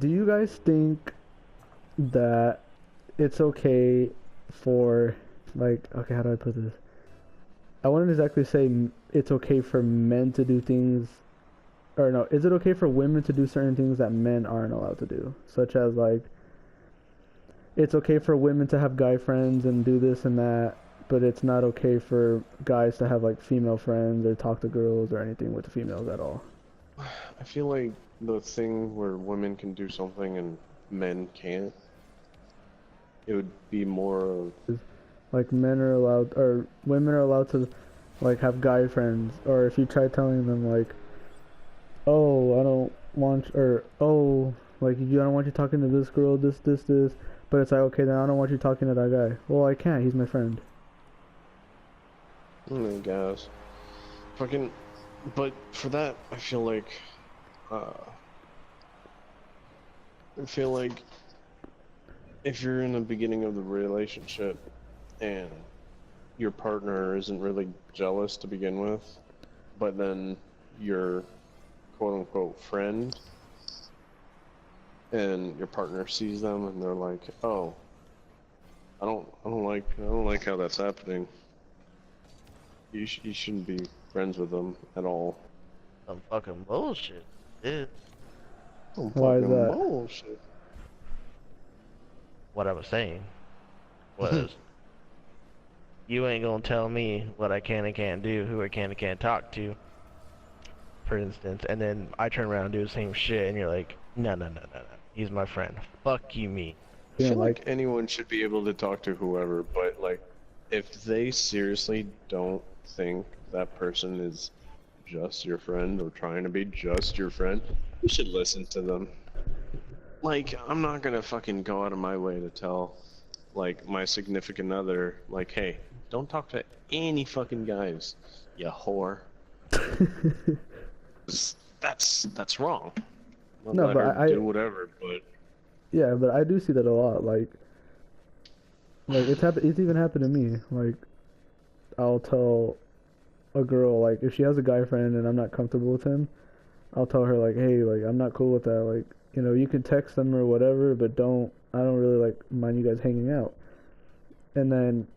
Do you guys think that it's okay for, like, okay, how do I put this? I wouldn't exactly say it's okay for men to do things, or no, is it okay for women to do certain things that men aren't allowed to do? Such as, like, it's okay for women to have guy friends and do this and that, but it's not okay for guys to have, like, female friends or talk to girls or anything with females at all. I feel like the thing where women can do something and men can't, it would be more of, Like, men are allowed, or women are allowed to, like, have guy friends, or if you try telling them, like, oh, I don't want, or, oh, like, I don't want you talking to this girl, this, but it's like, okay, then I don't want you talking to that guy. Well, I can't, he's my friend. I guess. Fucking, but for that, I feel like if you're in the beginning of the relationship and your partner isn't really jealous to begin with, but then your quote-unquote friend and your partner sees them and they're like, "Oh, I don't like how that's happening. You shouldn't be friends with them at all." Some fucking bullshit, dude. Some Why is fucking that? bullshit. What I was saying was, you ain't gonna tell me what I can and can't do, who I can and can't talk to, for instance, and then I turn around and do the same shit, and you're like, no, he's my friend. Fuck you, me. I You feel know, like anyone should be able to talk to whoever, but like, if they seriously don't think that person is just your friend or trying to be just your friend, you should listen to them. Like, I'm not gonna fucking go out of my way to tell, like, my significant other, like, hey, don't talk to any fucking guys, you whore. That's wrong. I'll No, let but her do whatever, but yeah, but I do see that a lot, like it's even happened to me, like, I'll tell a girl, like, if she has a guy friend and I'm not comfortable with him, I'll tell her, like, hey, like, I'm not cool with that, like, you know, you can text them or whatever, but I don't really, like, mind you guys hanging out. And then,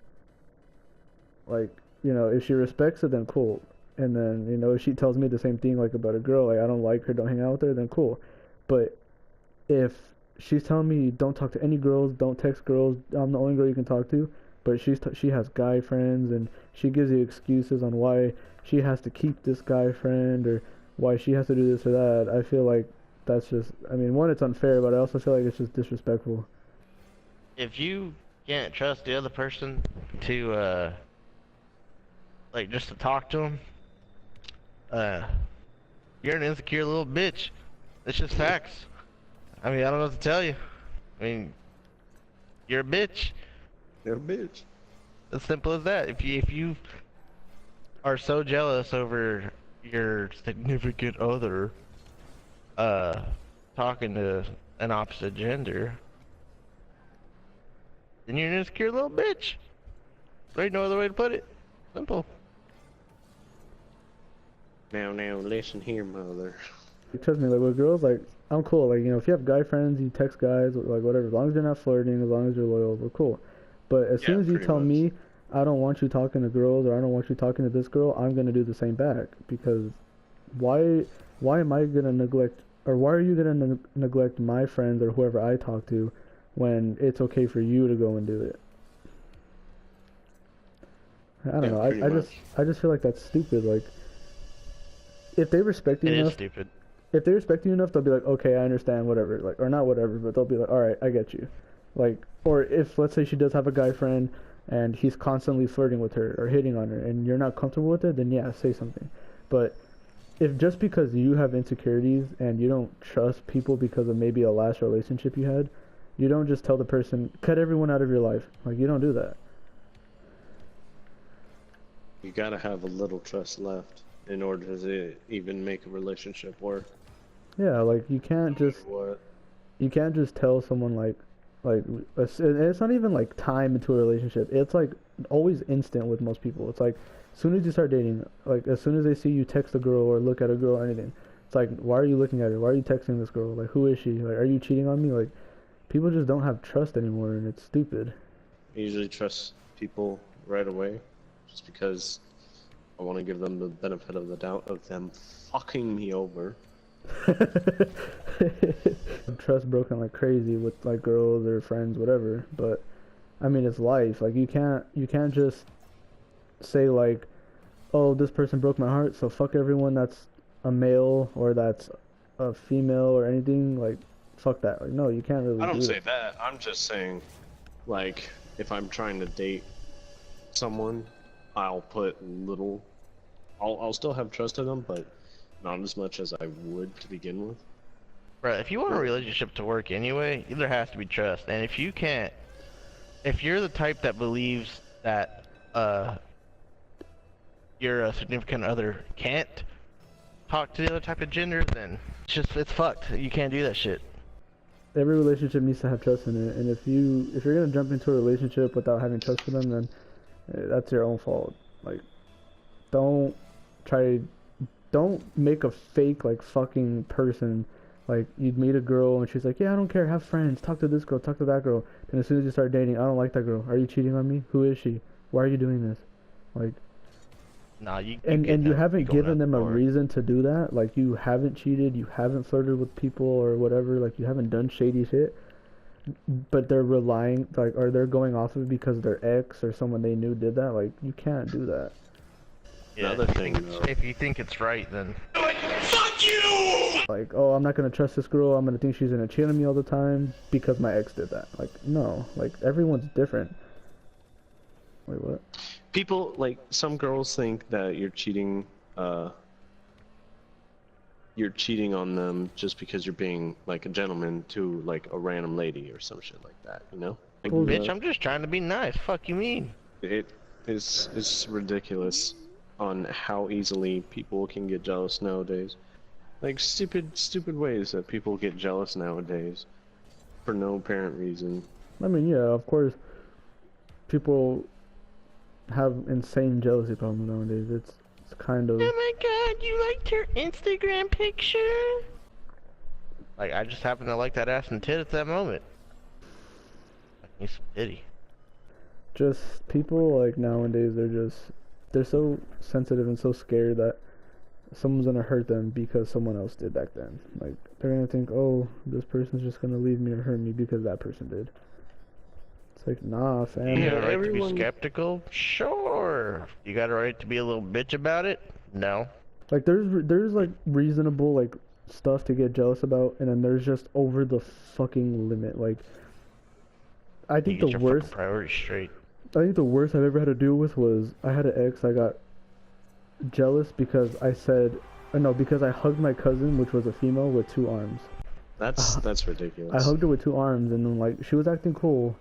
like, you know, if she respects it, then cool. And then, you know, if she tells me the same thing, like, about a girl, like, I don't like her, don't hang out with her, then cool. But if she's telling me don't talk to any girls, don't text girls, I'm the only girl you can talk to, but she has guy friends, and she gives you excuses on why she has to keep this guy friend, or why she has to do this or that, I feel like that's just, I mean, one, it's unfair, but I also feel like it's just disrespectful. If you can't trust the other person to, like, just to talk to them, you're an insecure little bitch. It's just facts. I mean, I don't know what to tell you. I mean, you're a bitch. you're a bitch. As simple as that. If you are so jealous over your significant other talking to an opposite gender, then you're an insecure little bitch. There ain't no other way to put it. Simple. Now, listen here, mother. Trust me, like, with girls, like, I'm cool, like, you know, if you have guy friends, you text guys, like, whatever, as long as you're not flirting, as long as you're loyal, we're cool. But as soon as you tell me I don't want you talking to girls, or I don't want you talking to this girl, I'm gonna do the same back, because why am I gonna neglect, or why are you gonna neglect my friends or whoever I talk to when it's okay for you to go and do it? I don't know. I just feel like that's stupid. Like, if they respect you It is enough, stupid. if they respect you enough, they'll be like, okay, I understand, whatever, like, or not whatever, but they'll be like, all right, I get you. Like, or if, let's say she does have a guy friend and he's constantly flirting with her or hitting on her, and you're not comfortable with it, then yeah, say something. But if just because you have insecurities and you don't trust people because of maybe a last relationship you had, you don't just tell the person, cut everyone out of your life. Like, you don't do that. You gotta have a little trust left in order to even make a relationship work. Yeah, like, you can't just tell someone, like, it's not even like time into a relationship. It's like always instant with most people. It's like, as soon as you start dating, like, as soon as they see you text a girl or look at a girl or anything, It's like, why are you looking at her? Why are you texting this girl? Like, who is she? Like, are you cheating on me? Like, people just don't have trust anymore, and it's stupid. I usually trust people right away, just because I want to give them the benefit of the doubt of them fucking me over. Trust broken like crazy with like girls or friends, whatever. But I mean, it's life. Like you can't just say like, oh, this person broke my heart, so fuck everyone that's a male or that's a female or anything. Like, fuck that. Like, no, you can't really. I don't do say it. that. I'm just saying, like, if I'm trying to date someone, I'll put little. I'll still have trust in them, but not as much as I would to begin with. Right, if you want a relationship to work anyway, there has to be trust. And if you can't, if you're the type that believes that your significant other can't talk to the other type of gender, then it's fucked. You can't do that shit. Every relationship needs to have trust in it, and if you're gonna jump into a relationship without having trust for them, then that's your own fault. Like, don't make a fake like fucking person. Like, you'd meet a girl and she's like, yeah, I don't care, have friends, talk to this girl, talk to that girl. And as soon as you start dating, I don't like that girl. Are you cheating on me? Who is she? Why are you doing this? Like, nah, you and you haven't given them a reason to do that. Like, you haven't cheated, you haven't flirted with people or whatever. Like, you haven't done shady shit. But they're relying, like, or they're going off of it because their ex or someone they knew did that. Like, you can't do that. Yeah, Another thing, if you think it's right, then fuck you! Like, oh, I'm not gonna trust this girl, I'm gonna think she's gonna cheat on me all the time because my ex did that. Like, no. Like, everyone's different. Wait, what? People, like, some girls think that you're cheating on them just because you're being, like, a gentleman to, like, a random lady or some shit like that, you know? Like, bitch, I'm just trying to be nice. Fuck you mean? It's ridiculous on how easily people can get jealous nowadays. Like, stupid ways that people get jealous nowadays for no apparent reason. I mean, yeah, of course, people have insane jealousy problems nowadays. It's kind of... Oh my god, you liked her Instagram picture? Like, I just happened to like that ass and tit at that moment. I need some pity. Just, people, like, nowadays, they're so sensitive and so scared that someone's gonna hurt them because someone else did back then. Like, they're gonna think, oh, this person's just gonna leave me or hurt me because that person did. It's like, nah, fam. You got a right to be skeptical? Sure. You got a right to be a little bitch about it? No. Like, there's like reasonable like stuff to get jealous about, and then there's just over the fucking limit. Like, I think the worst priorities straight. I think the worst I've ever had to deal with was I had an ex. I got jealous because because I hugged my cousin, which was a female, with 2 arms. That's ridiculous. I hugged her with 2 arms, and then like she was acting cool,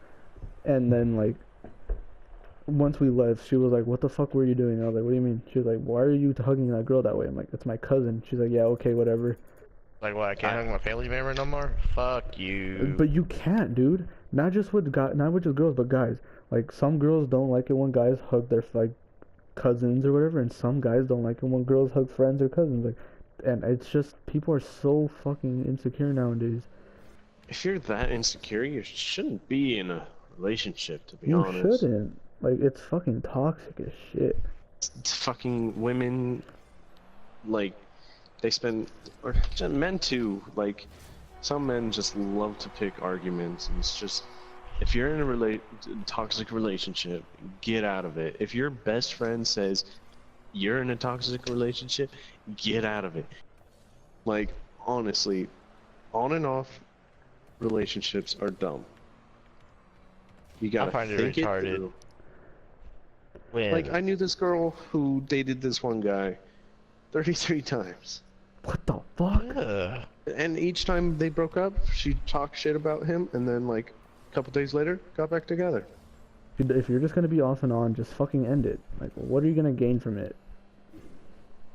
and then like once we left, she was like, "What the fuck were you doing?" I was like, "What do you mean?" She was like, "Why are you hugging that girl that way?" I'm like, "It's my cousin." She's like, "Yeah, okay, whatever." Like, what? I can't hug my family member no more? Fuck you. But you can't, dude. Not just just girls, but guys. Like, some girls don't like it when guys hug their like cousins or whatever, and some guys don't like it when girls hug friends or cousins. Like, and it's just, people are so fucking insecure nowadays. If you're that insecure, you shouldn't be in a relationship, to be honest. You shouldn't. Like, it's fucking toxic as shit. It's fucking women, like, they spend, or men too, like, some men just love to pick arguments, and it's just, if you're in a toxic relationship, get out of it. If your best friend says you're in a toxic relationship, get out of it. Like, honestly, on and off relationships are dumb. You gotta think it through. Like, I knew this girl who dated this one guy 33 times. What the fuck? Yeah. And each time they broke up, she talked shit about him, and then, like, a couple days later, got back together. If you're just gonna be off and on, just fucking end it. Like, what are you gonna gain from it?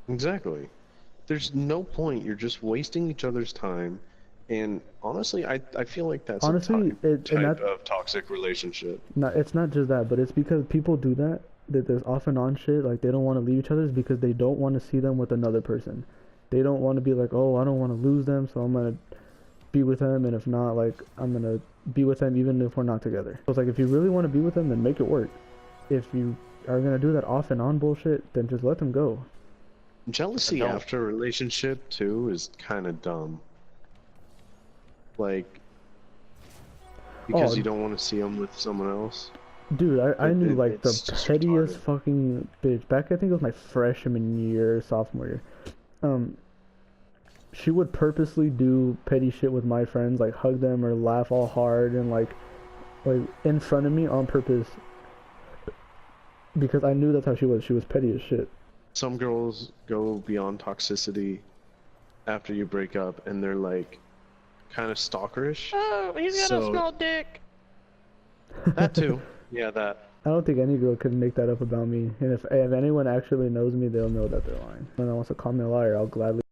Exactly. There's no point. You're just wasting each other's time. And honestly, I feel like that's honestly, a type of toxic relationship. No, it's not just that, but it's because people do that there's off and on shit, like they don't want to leave each other, is because they don't want to see them with another person. They don't want to be like, oh, I don't want to lose them, so I'm gonna be with them, and if not, like, I'm gonna be with them even if we're not together. So it's like, if you really want to be with them, then make it work. If you are gonna do that off and on bullshit, then just let them go. Jealousy after a relationship too is kind of dumb. Like, because you don't want to see them with someone else. Dude, I knew like the It's just pettiest retarded. fucking bitch. Back, I think it was my freshman year, sophomore year. She would purposely do petty shit with my friends, like hug them or laugh all hard and like in front of me on purpose. Because I knew that's how she was. She was petty as shit. Some girls go beyond toxicity after you break up, and they're like kind of stalkerish. Oh, he's got a So- small dick. That too. Yeah, that. I don't think any girl could make that up about me. And if anyone actually knows me, they'll know that they're lying. When anyone wants to call me a liar, I'll gladly